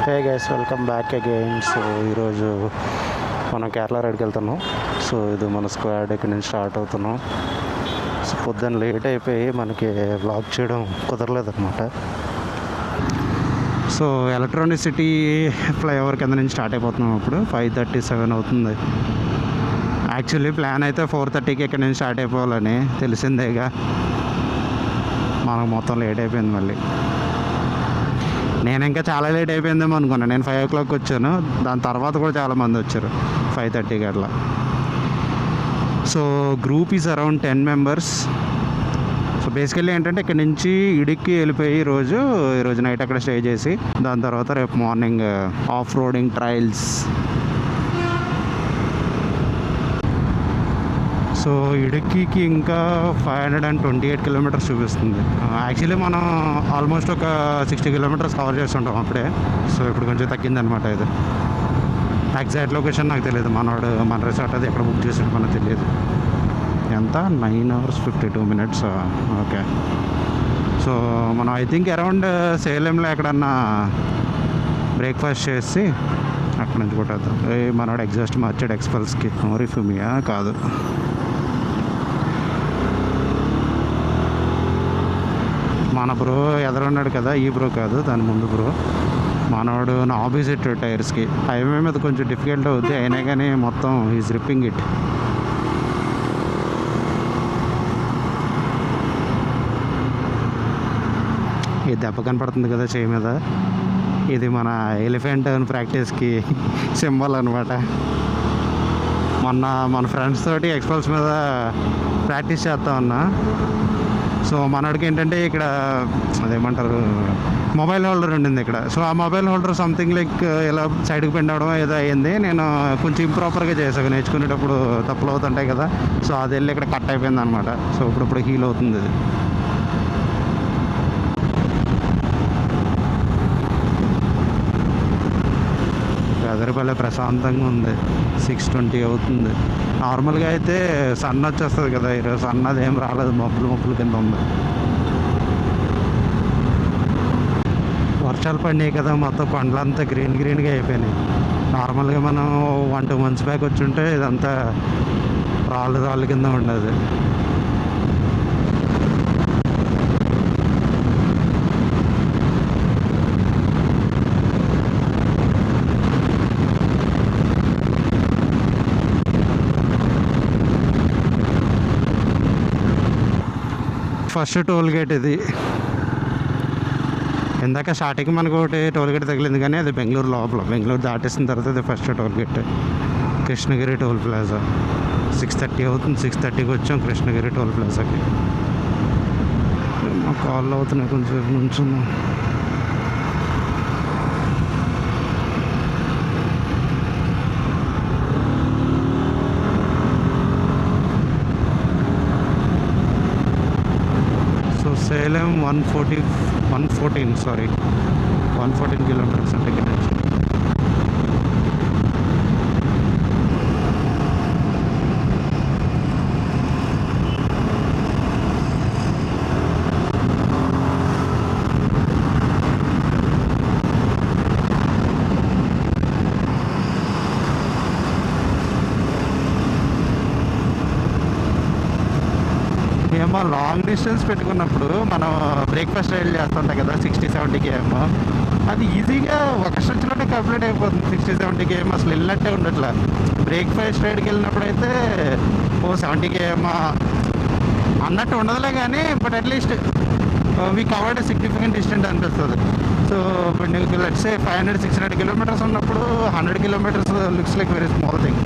Hey guys, welcome back again. So ఈరోజు మనం కేరళ రైడ్కి వెళ్తున్నాం. సో ఇది మన స్క్వాడ్ ఇక్కడ నుంచి స్టార్ట్ అవుతున్నాం. సో పొద్దున్న లేట్ అయిపోయి మనకి వ్లాగ్ చేయడం కుదరలేదన్నమాట. సో ఎలక్ట్రానిసిటీ ఫ్లైఓవర్ కింద నుంచి స్టార్ట్ అయిపోతున్నాం. ఇప్పుడు 5:37 అవుతుంది. యాక్చువల్లీ ప్లాన్ అయితే 4:30కి ఇక్కడ నుంచి స్టార్ట్ అయిపోవాలని తెలిసిందేగా. మనకు మొత్తం లేట్ అయిపోయింది. మళ్ళీ నేను ఇంకా చాలా లేట్ అయిపోయిందేమో అనుకున్నాను. నేను 5 o'clock వచ్చాను. దాని తర్వాత కూడా చాలామంది వచ్చారు 5:30కి అట్లా. So group is around 10 members. So basically ఏంటంటే ఇక్కడ నుంచి ఇడిక్కి వెళ్ళిపోయి ఈరోజు నైట్ అక్కడ స్టే చేసి దాని తర్వాత రేపు morning off roading trials. So ఇడుక్కికి ఇంకా 528 kilometers చూపిస్తుంది. యాక్చువల్లీ మనం ఆల్మోస్ట్ ఒక 60 kilometers కవర్ చేస్తుంటాం అప్పుడే. సో ఇప్పుడు కొంచెం తగ్గిందనమాట. ఇది ఎగ్జాక్ట్ లొకేషన్ నాకు తెలియదు. మన రిసార్ట్ అది ఎక్కడ బుక్ చేసాడు మనకు తెలియదు. ఎంత 9 hours 52 minutes. ఓకే. సో మనం ఐ థింక్ అరౌండ్ సేలంలో ఎక్కడన్నా బ్రేక్ఫాస్ట్ చేసి అక్కడ నుంచి కొట్టేద్దాం. మనోడు ఎగ్జాస్ట్ మార్చాడు ఎక్స్పల్స్కి. ఓరిఫ్యూమియా కాదు, మన బ్రో ఎదురున్నాడు కదా, ఈ బ్రో కాదు, దాని ముందు బ్రో. మనవాడు నా ఆపోజిట్ టైర్స్కి. హైవే మీద కొంచెం డిఫికల్ట్ అవుద్ది, అయినా కానీ మొత్తం ఈజ్ రిప్పింగ్ ఇట్. ఈ దెబ్బ కనపడుతుంది కదా చేయి మీద, ఇది మన ఎలిఫెంట్ ప్రాక్టీస్కి సింబల్ అనమాట. మన ఫ్రెండ్స్ తోటి ఎక్స్పల్స్ మీద ప్రాక్టీస్ చేస్తా ఉన్నా. సో మనడికి ఏంటంటే ఇక్కడ అదేమంటారు మొబైల్ హోల్డర్ ఉండింది ఇక్కడ. సో ఆ మొబైల్ హోల్డర్ సంథింగ్ లైక్ ఇలా సైడ్కి బెండ్ అవడం ఏదో అయ్యింది. నేను కొంచెం ఇంప్రాపర్గా చేసాను, నేర్చుకునేటప్పుడు తప్పులు అవుతుంటాయి కదా. సో అది వెళ్ళి ఇక్కడ కట్ అయిపోయింది అనమాట. సో ఇప్పుడు హీల్ అవుతుంది ఇది. వెదర్ భలే ప్రశాంతంగా ఉంది. 6:20 అవుతుంది. నార్మల్గా అయితే సన్ వచ్చేస్తుంది కదా, ఈరోజు సన్ అదేం రాలేదు, మబ్బులు కింద ఉంది. వర్షాలు పడినాయి కదా, మొత్తం కొండలంతా గ్రీన్గా అయిపోయినాయి. నార్మల్గా మనం 1-2 months బ్యాక్ వచ్చి ఉంటే ఇదంతా రాళ్ళు కింద ఉండదు. ఫస్ట్ టోల్ గేట్ ఇది. ఇందాక స్టార్టింగ్ మనకు ఒకటి టోల్ గేట్ తగిలింది, కానీ అది బెంగళూరు లోపల. బెంగళూరు దాటేసిన తర్వాత ఇది first toll gate, Krishnagiri toll plaza. 6:30 అవుతుంది. 6:30కి వచ్చాం కృష్ణగిరి టోల్ ప్లాజాకి. మా కాళ్ళు అవుతున్నాయి కొంచెం నుంచి. సేలం 114 kilometers అంటే ఇక్కడ నుంచి. ఏమో లాంగ్ డిస్టెన్స్ పెట్టుకున్నప్పుడు మనం బ్రేక్ఫాస్ట్ రైడ్ చేస్తుంటాం కదా 60-70 km. అది ఈజీగా ఒక స్ట్రెచ్లోనే కంప్లీట్ అయిపోతుంది. 60-70 km అసలు వెళ్ళినట్టే ఉండట్లా. బ్రేక్ఫాస్ట్ రైడ్కి వెళ్ళినప్పుడు అయితే 70 km అన్నట్టు ఉండదులే, కానీ but at least we covered significant distance అనిపిస్తుంది. సో ఇప్పుడు నీకు లెట్స్ సే 500-600 kilometers ఉన్నప్పుడు 100 kilometers looks like very small thing.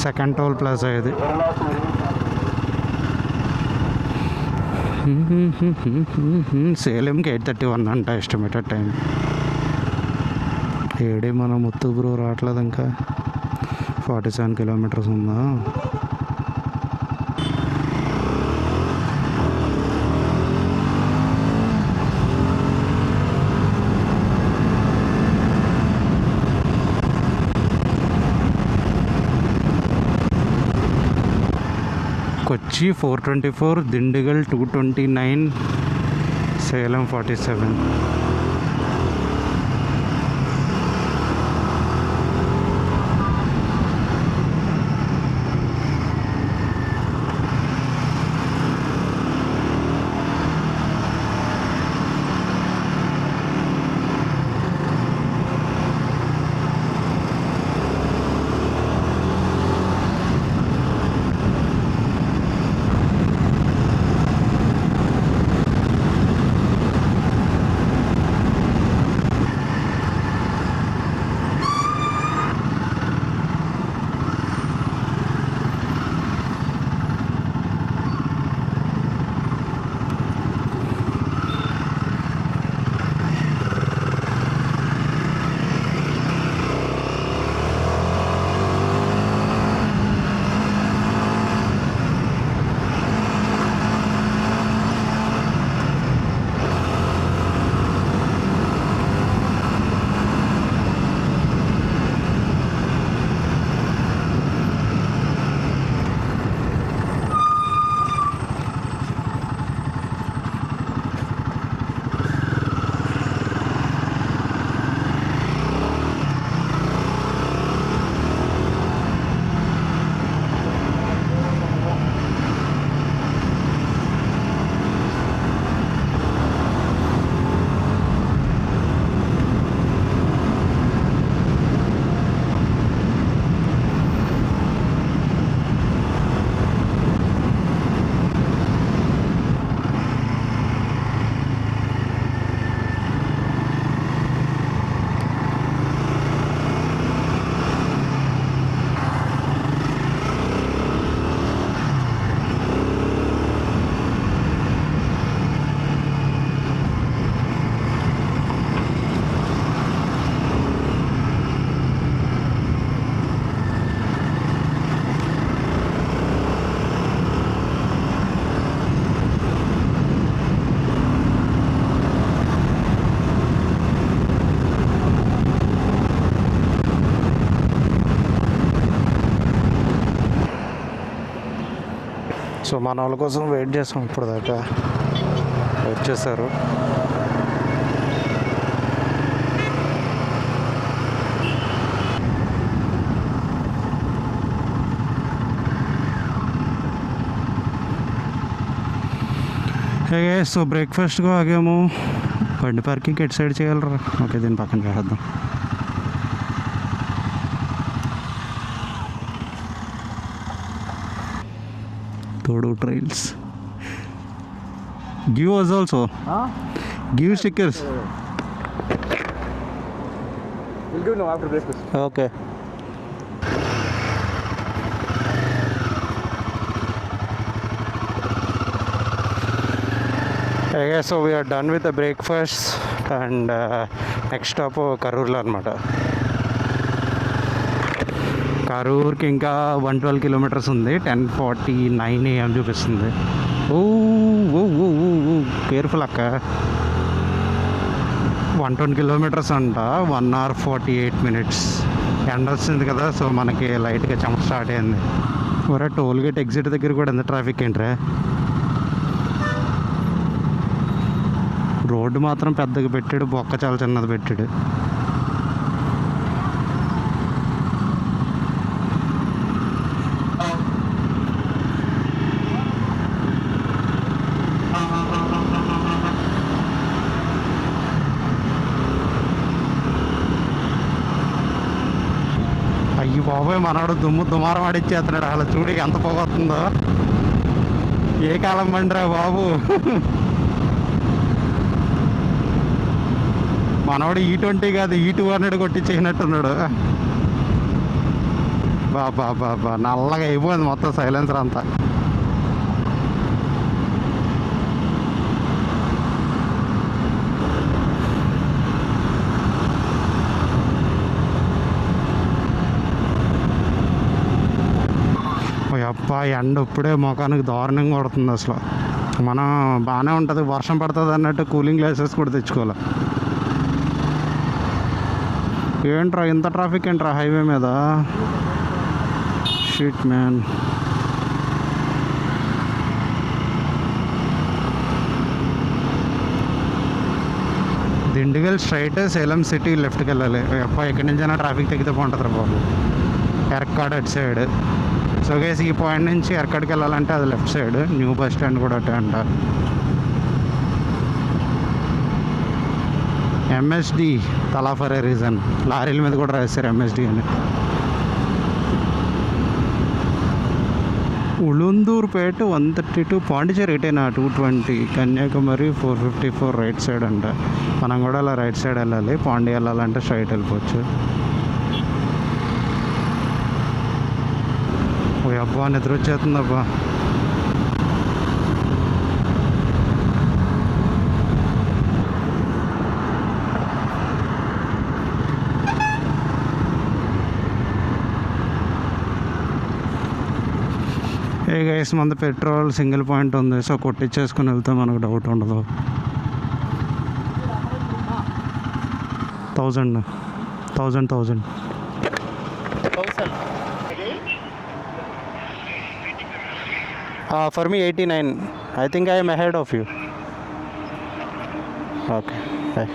Second toll plaza ఇది. సేలంకి 8:31 అంట ఎస్టిమేటెడ్ టైం. ఏడే మన ముత్తు బ్రో రావట్లేదు ఇంకా. 47 కిలోమీటర్స్ ఉందా. కొచ్చి 424, దిండిగల్ 229, సేలం 47. సో మన వాళ్ళ కోసం వెయిట్ చేస్తాం. ఇప్పుడు దాకా వచ్చేసారు. సో బ్రేక్ఫాస్ట్గా ఆగాము. బండి పార్కింగ్ ఎటు సైడ్ చేయాలరా? ఓకే, దీని పక్కన చేద్దాం. Todo trails. Give us also. Give stickers. We'll give now after breakfast. Okay. Okay, so we are done with the breakfast and next stop Karur lo anamata. కరూర్కి ఇంకా 112 kilometres ఉంది. 10:49 AM చూపిస్తుంది. ఓ careful అక్క. 120 kilometres అంట. 1 hour 48 minutes. ఎండ వస్తుంది కదా, so మనకి లైట్గా చెమట స్టార్ట్ అయింది. ఒరే, టోల్ గేట్ ఎగ్జిట్ దగ్గర కూడా ఎంత ట్రాఫిక్ ఏంట్రా. రోడ్డు మాత్రం పెద్దగా పెట్టాడు, బొక్క చాలా చిన్నది పెట్టాడు. అయ్యి బాబోయ్, మనవాడు దుమారం ఆడిచ్చేస్తున్నాడు. అలా చూడు ఎంత పోగొస్తుందో. ఏ కాలం బండిరా బాబు. మనవాడు E20 కాదు, E200 కొట్టించేసినట్టున్నాడు. బాబా నల్లగా అయిపోయింది మొత్తం సైలెన్సర్ అంతా. అప్ప ఎండ ఇప్పుడే ముఖానికి దారుణంగా కొడుతుంది అసలు. మనం బాగానే ఉంటుంది, వర్షం పడుతుంది అన్నట్టు కూలింగ్ గ్లాసెస్ కూడా తెచ్చుకోవాలి. ఏంట్రా ఇంత ట్రాఫిక్ ఏంట్రా హైవే మీద? Shit man. Dindigul straight Salem city లెఫ్ట్కి వెళ్ళాలి. అప్ప ఎక్కడి నుంచైనా ట్రాఫిక్ తగ్గితే బాగుంటుంది బాబు. ఎర్కాడ్ అటు సైడ్. సో గైస్ ఈ పాయింట్ నుంచి ఎర్కాడ్కి వెళ్ళాలంటే అది left side. New bus stand కూడా అటే అంట. ఎంఎస్డి తలా ఫర్ ఏ రీజన్. లారీల మీద కూడా రాశారు ఎంఎస్డి అని. ఉళుందూర్పేట 132, పాండిచేరి రిటైనా 220, కన్యాకుమారి 454 రైట్ సైడ్ అంట. మనం కూడా అలా రైట్ సైడ్ వెళ్ళాలి. పాండి వెళ్ళాలంటే స్ట్రైట్ వెళ్ళిపోవచ్చు. ఓ అబ్బా నిద్ర వచ్చేస్తుందబ్బా. ఏ గైస్ మంది పెట్రోల్ సింగిల్ పాయింట్ ఉంది. సో కొట్టించేసుకుని వెళ్తే మనకు డౌట్ ఉండదు. 1000 for me 89. I think I am ahead of you. Okay, bye.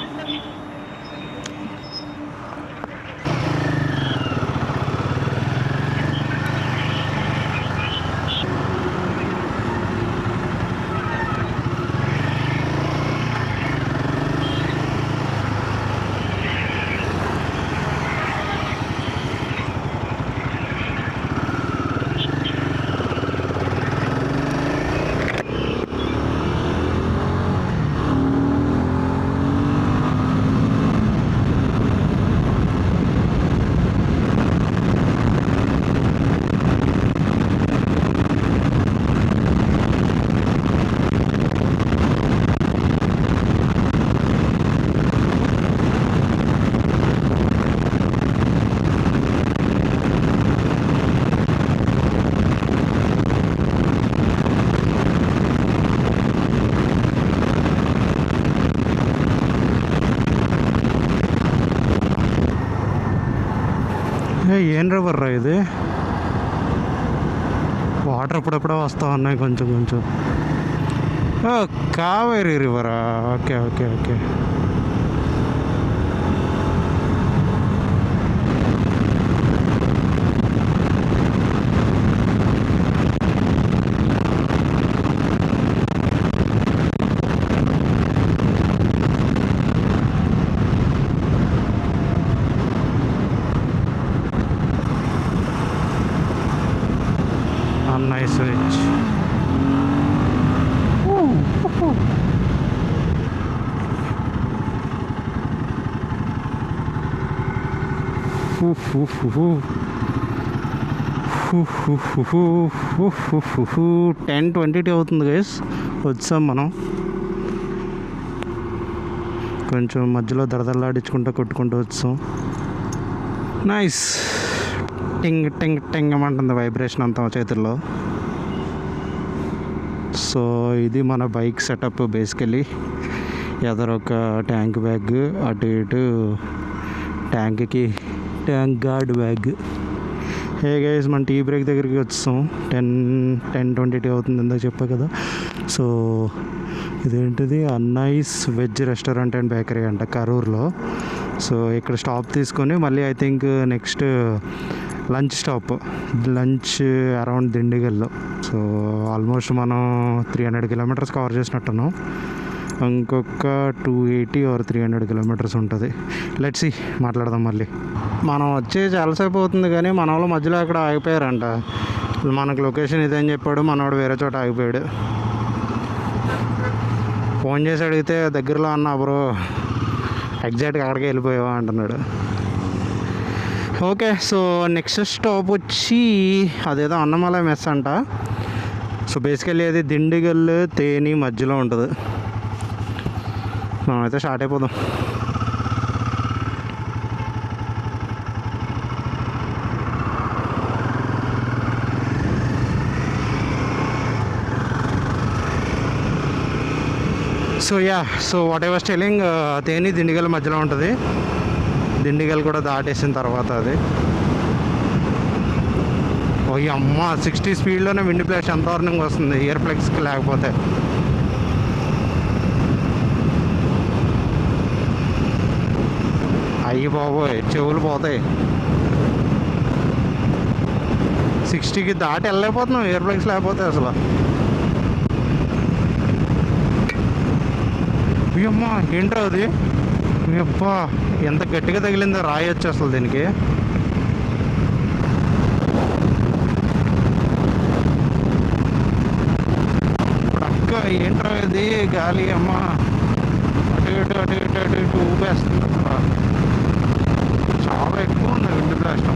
ఏం రివర్ రా ఇది? వాటర్ అప్పుడప్పుడే వస్తూ ఉన్నాయి కొంచెం కొంచెం. కావేరీ రివరా? Okay okay okay. Nice switch. Ten 22 అవుతుంది గైస్. వచ్చాం మనం. కొంచెం మధ్యలో దడదల్లాడించుకుంటూ కొట్టుకుంటూ వచ్చాం. నైస్. టింగ్ టింగ్ టింగ్ అంటుంది వైబ్రేషన్ అంతా చేతుల్లో. సో ఇది మన బైక్ సెటప్ బేసికలీ. ఎదరొక ట్యాంక్ బ్యాగ్, అటు ఇటు ట్యాంక్కి tank guard bag. Hey guys మన టీ బ్రేక్ దగ్గరికి వచ్చాం. 10:22 అవుతుంది ఇందాక చెప్పా కదా. సో ఇదేంటిది? Annai's veg restaurant and bakery అంట కరూర్లో. సో ఇక్కడ స్టాప్ తీసుకొని మళ్ళీ I think next lunch stop, lunch around దిండిగల్లో. సో ఆల్మోస్ట్ మనం 300 kilometers కవర్ చేసినట్టున్నాం. ఇంకొక 280 or 300 kilometers ఉంటుంది. లెట్స్ సీ, మాట్లాడదాం మళ్ళీ. మనం వచ్చి చాలాసేపు అవుతుంది కానీ మన వాళ్ళు మధ్యలో అక్కడ ఆగిపోయారంట. మనకు లొకేషన్ ఇదని చెప్పాడు, మనవాడు వేరే చోట ఆగిపోయాడు. ఫోన్ చేసి అడిగితే దగ్గరలో అన్నా బ్రో, ఎగ్జాక్ట్గా అక్కడికే వెళ్ళిపోయావా అంటున్నాడు. ఓకే, సో నెక్స్ట్ స్టాప్ వచ్చి అదేదో అన్నమలై మెస్ అంట. సో బేసికల్లీ అది దిండిగల్ తేని మధ్యలో ఉంటుంది. మనమైతే స్టార్ట్ అయిపోదాం. So what I was telling, తేని దిండిగల్ మధ్యలో ఉంటుంది. దిండిగల్ కూడా దాటేసిన తర్వాత అది ఓ అమ్మ 60 స్పీడ్లోనే విండ్ ప్లాష్ ఎంత దారుణంగా వస్తుంది ఇయర్ ప్లగ్స్కి లేకపోతే. అయ్యి బాబోయ్ చెవులు పోతాయి. 60కి దాటి వెళ్ళలేకపోతున్నాం ఇయర్ ప్లగ్స్ లేకపోతే అసలు. అమ్మా ఏంట్రా అది, అబ్బా ఎంత గట్టిగా తగిలిందో రాయి వచ్చి అసలు దీనికి. అక్క ఏంట్రా ఇది గాలి, అమ్మా అటు ఇటు అటు ఇటు అటు ఇటు ఊపేస్తుంది అసలు. చాలా ఎక్కువ ఉంది విండ్ బ్లాస్ట్.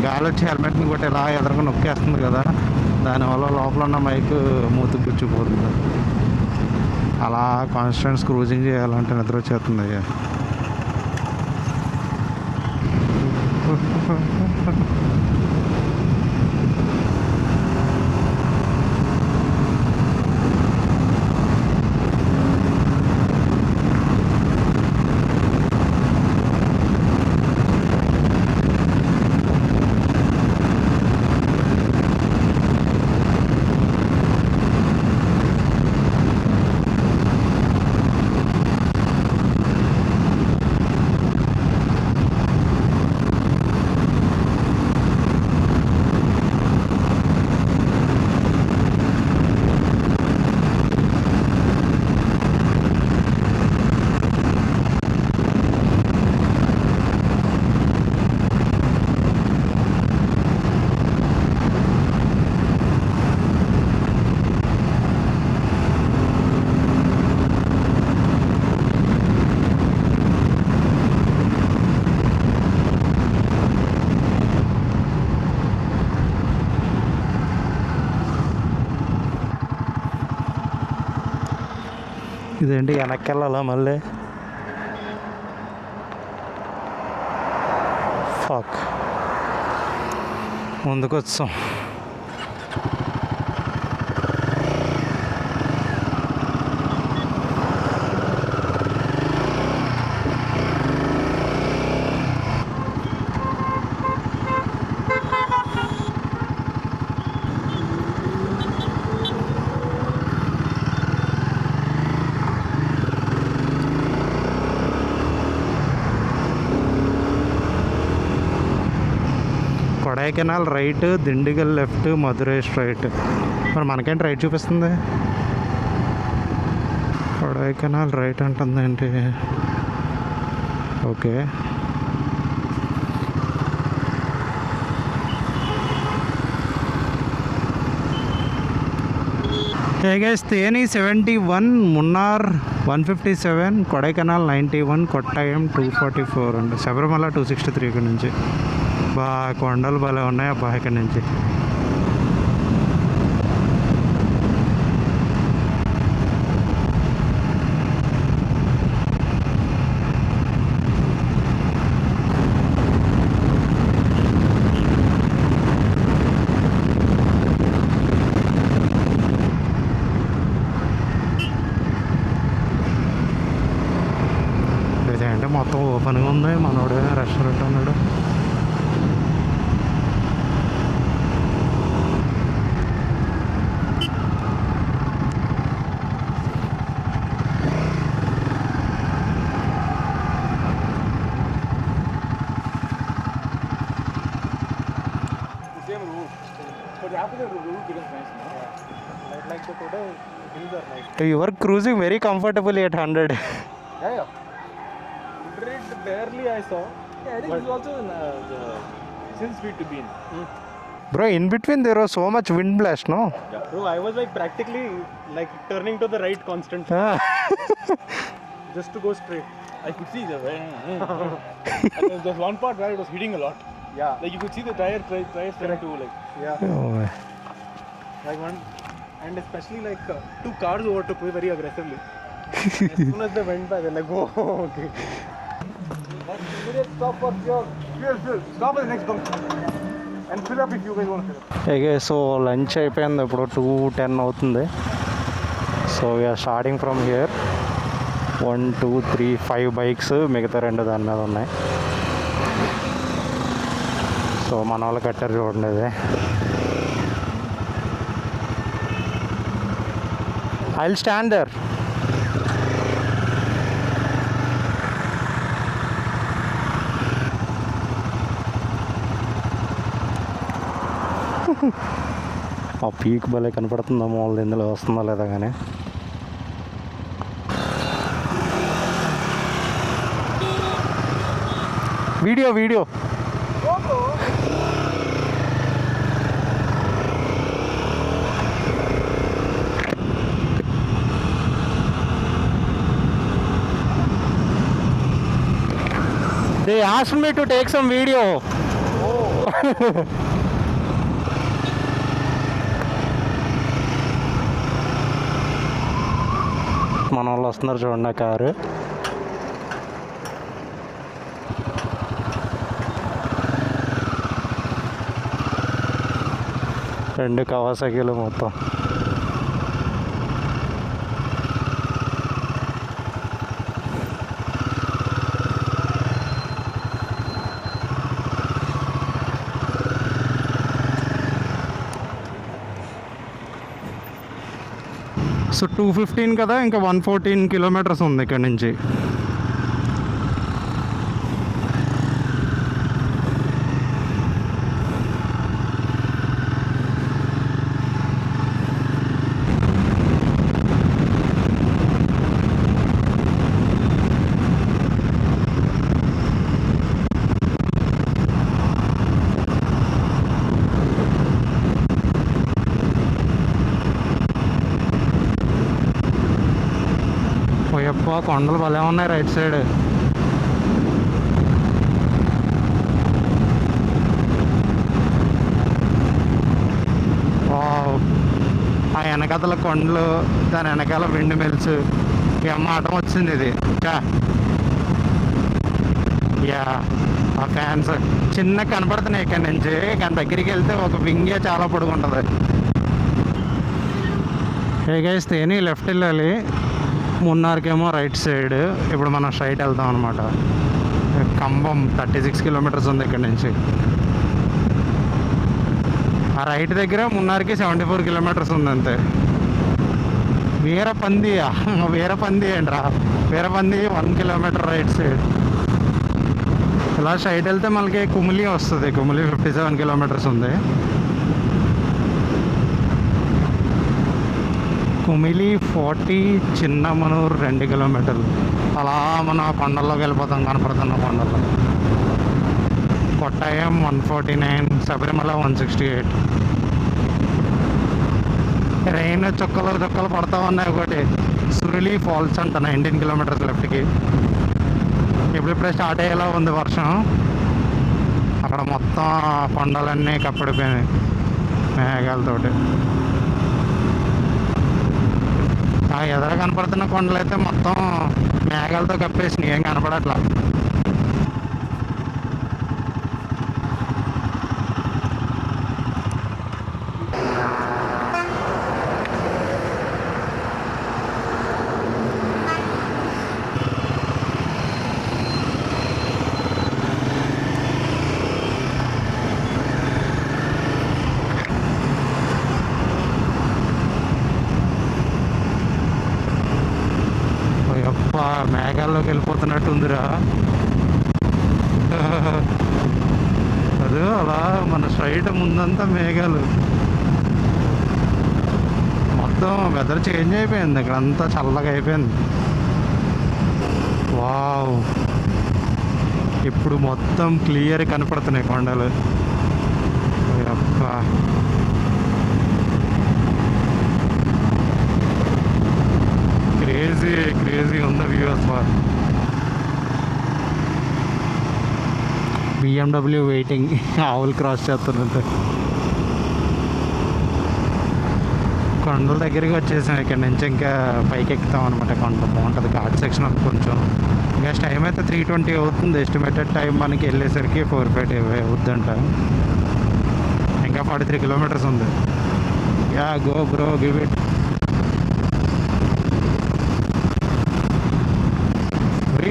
గాలి వచ్చి హెల్మెట్ని కొట్టి ఇలా ఎదరగా నొక్కేస్తుంది కదా, దానివల్ల లోపల ఉన్న మైక్ మూతికి గుచ్చిపోతుంది. అలా కాన్స్టెంట్స్ క్రూజింగ్ చేయాలంటే నిద్ర వచ్చేస్తుంది అయ్యా. ఇదేంటి వెనక్కి వెళ్ళాలా మళ్ళీ, ఫక్ ముందుకు వచ్చాం. Kodaikanal right, Dindigul left, Madurai straight. మరి మనకేంటి రైట్ చూపిస్తుంది? కొడైకెనాల్ రైట్ అంటుంది ఏంటి? ఓకే గైస్, తేని 71, మున్నార్ 157, కొడైకెనాల్ 91, కొట్టాయం 244 అండి, శబరిమల 263 ఇక్కడ నుంచి. బా కొండలు భలే ఉన్నాయి అబ్బా ఇక్కడ నుంచి. ఇదేంటే మొత్తం ఓపెన్గా ఉంది, మనోడే రెస్టారెంట్ అన్నాడు. You were cruising very comfortably at 100. Yeah. 100 barely I saw. Yeah, I think it's also since speed to be in. Bro, in between there was so much wind blast, no? Yeah. Bro, I was like practically like turning to the right constantly. Just to go straight. I could see the and there's one part where it was hitting a lot. Yeah. Like you could see the tires trying to like. Yeah. Oh, like one, and especially like two cars overtook me very aggressively. As soon as they went by, they're like, whoa, okay. Immediate stop for fuel. Fuel. Stop at the next bunk. And fill up if you guys want to fill up. Okay, so lunch అయిపోయింది, ఇప్పుడు 2:10 అవుతుంది. So we are starting from here. 1 2 3 5 bikes, మిగతా 2 దాని మీద ఉన్నాయి. So మన వాళ్ళు కట్టారు చూడండి ఇది. I will stand there. ఆ పీక్ భలే కనపడుతుందా మామూలు, ఇందులో వస్తుందా లేదా కానీ. Video They asked me to take some video. మన వాళ్ళు వస్తున్నారు చూడండి కారు. రెండు కవాసాకీలు మొత్తం. సో 215 కదా, ఇంకా 114 కిలోమీటర్స్ ఉంది ఇక్కడ నుంచి. పోయప్ప, కొండలు భలే ఉన్నాయి రైట్ సైడ్. ఆ వెనకాతల కొండలు, దాని వెనకాల విండ్ మిల్స్. ఏం ఆటం వచ్చింది ఇది. యా, ఆ ఫ్యాన్స్ చిన్న కనపడుతున్నాయి ఇక్కడ నుంచి, కానీ దగ్గరికి వెళ్తే ఒక వింగే చాలా పొడుగుంటుంది. ఏగైస్తే లెఫ్ట్ వెళ్ళాలి, మున్నార్కేమో రైట్ సైడ్. ఇప్పుడు మనం స్ట్రైట్ వెళ్తాం అనమాట. ఖమ్మం 36 కిలోమీటర్స్ ఉంది ఇక్కడ నుంచి. ఆ రైట్ దగ్గర మున్నార్కి 74 కిలోమీటర్స్ ఉంది అంతే. వీరపంది ఏంట్రా, వీరపంది 1 కిలోమీటర్ రైట్ సైడ్. ఇలా స్ట్రైట్ వెళ్తే మనకి కుమిలి వస్తుంది. కుమిలి 57 కిలోమీటర్స్ ఉంది. కుమిలి 40, చిన్నమనూరు 2 కిలోమీటర్లు. అలా మన కొండల్లోకి వెళ్ళిపోతాం, కనపడుతున్న కొండల్లో. కొట్టాయం 149, శబరిమల 168. రెయిన్ చుక్కలు పడతా ఉన్నాయి. ఒకటి సురిలి ఫాల్స్ అంట 19 కిలోమీటర్స్ లెఫ్ట్కి. ఇప్పుడిప్పుడే స్టార్ట్ అయ్యేలా ఉంది వర్షం. అక్కడ మొత్తం కొండలన్నీ కప్పడిపోయినాయి మేఘాలతోటి. ఆ ఎదుర కనపడుతున్న కొండలు అయితే మొత్తం మేఘాలతో కప్పేసినాయి, ఏం కనపడట్లా. మేఘాల్లోకి వెళ్ళిపోతున్నట్టు ఉందిరా. అదే అలా మన స్ట్రైట్ ముందంతా మేఘాలు. మొత్తం వెదర్ చేంజ్ అయిపోయింది, ఇక్కడ అంతా చల్లగా అయిపోయింది. వావ్, ఇప్పుడు మొత్తం క్లియర్ కనపడుతున్నాయి కొండలు. అబ్బా, క్రేజీ ఉంది వ్యూ అసలు. BMW వెయిటింగ్, ఆవులు క్రాస్ చేస్తున్నట్టు. కొండల దగ్గరికి వచ్చేసాం. ఇక్కడ నుంచి ఇంకా పైకి ఎక్కుతాం అనమాట. కొండ బాగుంటుంది, ఘాట్ సెక్షన్ ఉంది కొంచెం. ఇంకా టైం అయితే 3:20 అవుతుంది. ఎస్టిమేటెడ్ టైం మనకి వెళ్ళేసరికి 4:30 అవుద్దంట. ఇంకా 43 కిలోమీటర్స్ ఉంది. Yeah go bro, give it.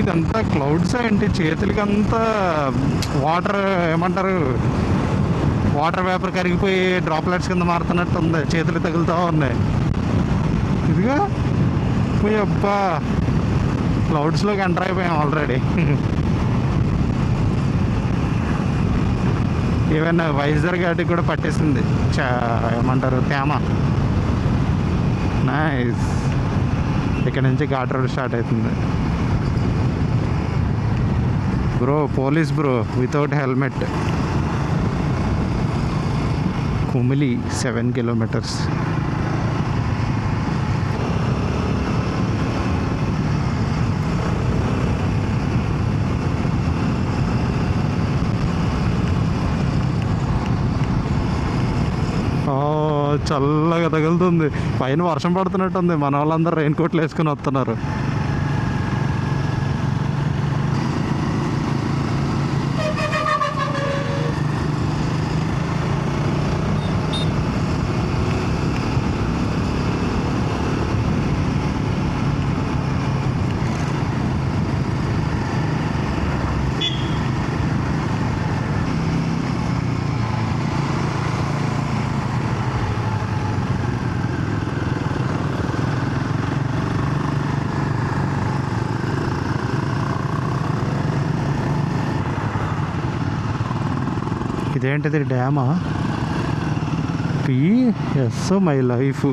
ఇదంతా క్లౌడ్స్ ఏంటి? చేతులకి అంతా వాటర్ ఏమంటారు, వాటర్ వేపర్ కరిగిపోయి డ్రాప్లెట్స్ కింద మారుతున్నట్టు ఉంది. చేతులు తగులుతూ ఉన్నాయి. ఇదిగా పోయి అబ్బా, క్లౌడ్స్లోకి ఎంటర్ అయిపోయాం ఆల్రెడీ. ఈవెన్ వైజాగ్ ఘాటికి కూడా పట్టేసింది ఏమంటారు, తేమ. నైస్. ఇక్కడ నుంచి ఘాట్ రోడ్ స్టార్ట్ అవుతుంది. Bro police bro without helmet. కుమిలి 7 కిలోమీటర్స్. చల్లగా తగులుతుంది. పైన వర్షం పడుతున్నట్టుంది. మన వాళ్ళందరూ రెయిన్ కోట్లు వేసుకుని వస్తున్నారు. ఇదేంటిది, డ్యామా? Yes my life.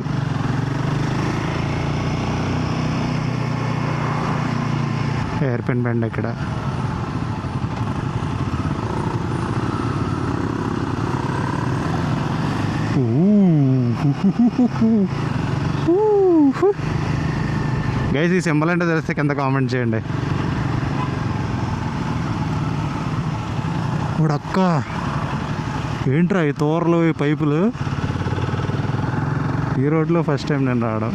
Hairpin bend ఇక్కడ. గైస్, ఈ సింబల్ అంటే తెలిస్తే కింద కామెంట్ చేయండి. అక్క ఏంట్రా ఈ తోరలు, ఈ పైపులు? ఈ రోడ్లో ఫస్ట్ టైం నేను రావడం.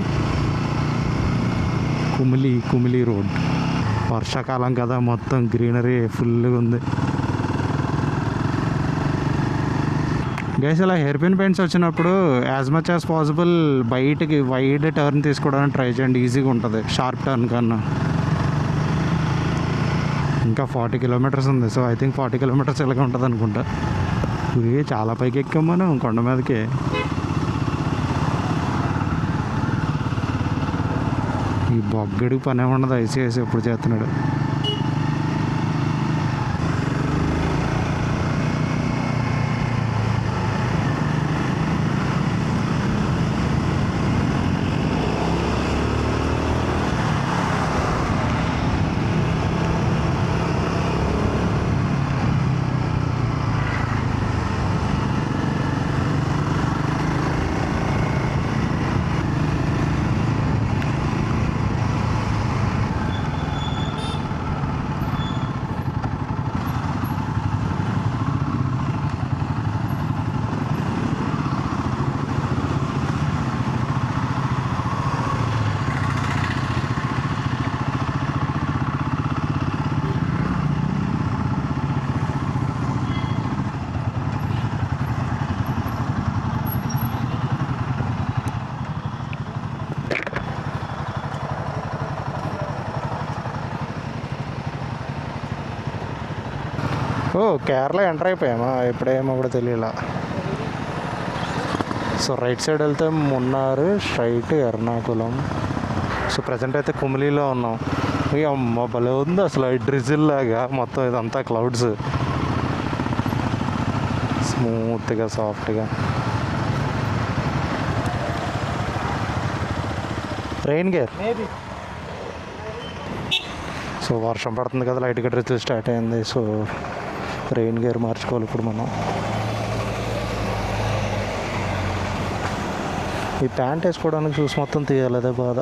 కుమిలి రోడ్. వర్షాకాలం కదా, మొత్తం గ్రీనరీ ఫుల్గా ఉంది. గైస్, ఇలా హెయిర్ పిన్ పెయింట్స్ వచ్చినప్పుడు యాజ్ మచ్ యాజ్ పాసిబుల్ బయటికి వైడ్ టర్న్ తీసుకోవడానికి ట్రై చేయండి. ఈజీగా ఉంటుంది షార్ప్ టర్న్ కన్నా. ఇంకా 40 కిలోమీటర్స్ ఉంది. సో ఐ థింక్ 40 కిలోమీటర్స్ ఇలాగే ఉంటుంది అనుకుంటా. చాలా పైకి ఎక్కాం మనం కొండ మీదకి. ఈ బొగ్గడికి పని ఏమన్నది, ఐసీఐసీ ఎప్పుడు చేస్తున్నాడు. ఓ, కేరళ ఎంటర్ అయిపోయామా? ఎప్పుడేమో కూడా తెలియలా. సో రైట్ సైడ్ వెళ్తే Munnar, straight Ernakulam. So present అయితే కుమిలిలో ఉన్నాం. ఇక అమ్మ భలే ఉంది అసలు. డ్రిజిల్ లాగా మొత్తం ఇదంతా క్లౌడ్స్, స్మూత్గా సాఫ్ట్గా. Rain gear. సో వర్షం పడుతుంది కదా, లైట్గా డ్రిజిల్ స్టార్ట్ అయింది. సో రెయిన్ గేర్ మార్చుకోవాలి ఇప్పుడు మనం. ఈ ప్యాంట్ వేసుకోవడానికి చూసి మొత్తం తీయాలి, అదే బాధ.